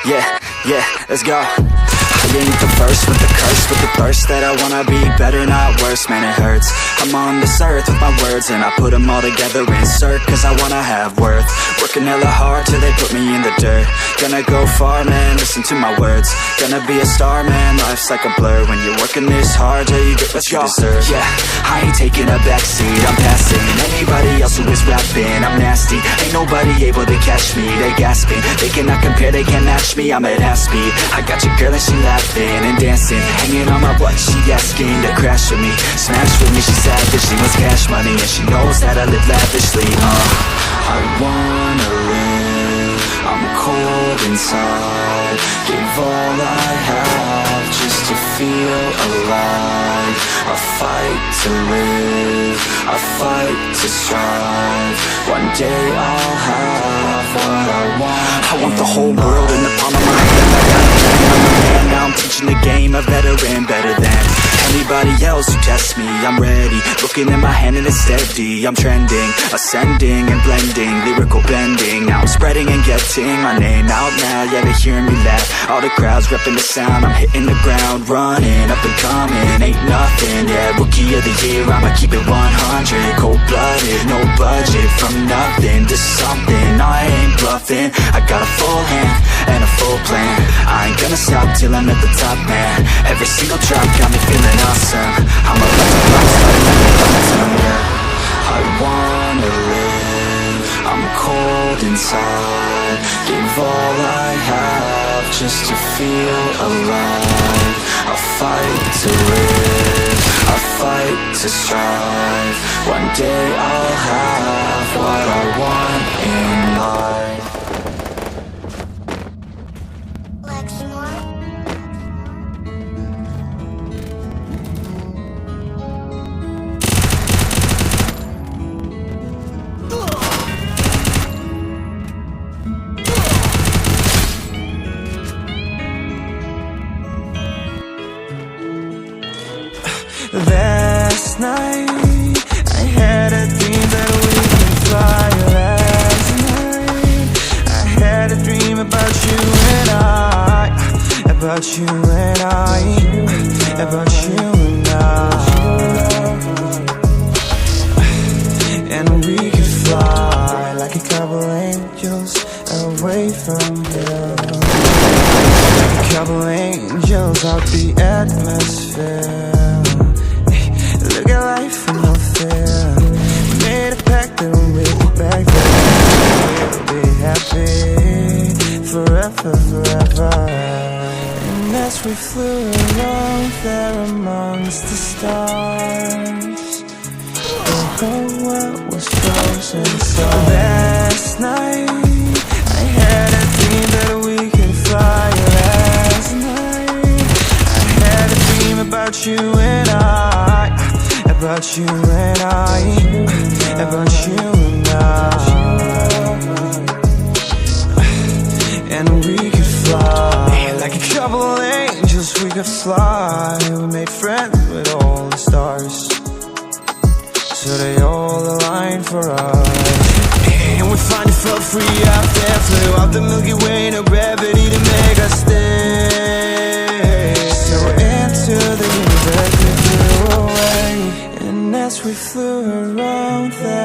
yeah, let's go. I ain't the first with the curse, with the thirst that I wanna be better, not worse. Man, it hurts. I'm on this earth with my words, and I put them all together, insert, cause I wanna have worth. Working hella hard till they put me in the dirt. Gonna go far, man, listen to my words. Gonna be a star, man, life's like a blur. When you're working this hard, yeah, you get what you deserve. Yeah, I ain't taking a backseat, I'm passing anybody else who is rapping. I'm nasty, ain't nobody able to catch me. They gasping, they cannot compare, they can't match me. I'm at half speed, I got your girl and she laughing and dancing, hanging on my butt, she asking to crash with me. Smash with me, she savage, she wants cash money, and she knows that I live lavishly. I wanna live, I'm cold inside. Give all I have just to feel alive. I fight to live, I fight to strive. One day I'll have what I want. I want the whole world in the palm of my hand. I got a plan, I'm a man, now I'm teaching the game. A veteran, better than anybody else who tests me. I'm ready, looking at my hand and it's steady. I'm trending, ascending and blending, lyrical bending. Now I'm spreading and getting my name out now. Yeah, they hearing me laugh, all the crowds repping the sound. I'm hitting the ground, running, up and coming, ain't nothing. Yeah, rookie of the year, I'ma keep it 100. Cold-blooded, no budget, from nothing to something. I ain't bluffing, I got a full hand and a full plan. I ain't gonna stop till I'm at the top, man. Every single drop got me feeling awesome. I'm about to rock, start letting quantum, yeah. I wanna live, I'm cold inside. Give all I have just to feel alive. I fight to live, I fight to strive. One day I'll have what I want in life. Last night, I had a dream that we could fly. Last night, I had a dream about you and I. About you and I. About you and I. And we could fly like a couple angels away from you. Like a couple angels out the atmosphere. Look at life with no fear. We made a pact that we'll make it back there. We'll be happy forever, forever. And as we flew around there amongst the stars, the whole world was frozen. So last night, I had a dream that we could fly. Last night, I had a dream about you and I. About you and I, about you and I. And we could fly like a couple of angels, we could fly. We made friends with all the stars, so they all aligned for us. And we finally felt free out there, flew out the Milky Way, no gravity to make us stay. So into the universe we flew away. And as we flew around there,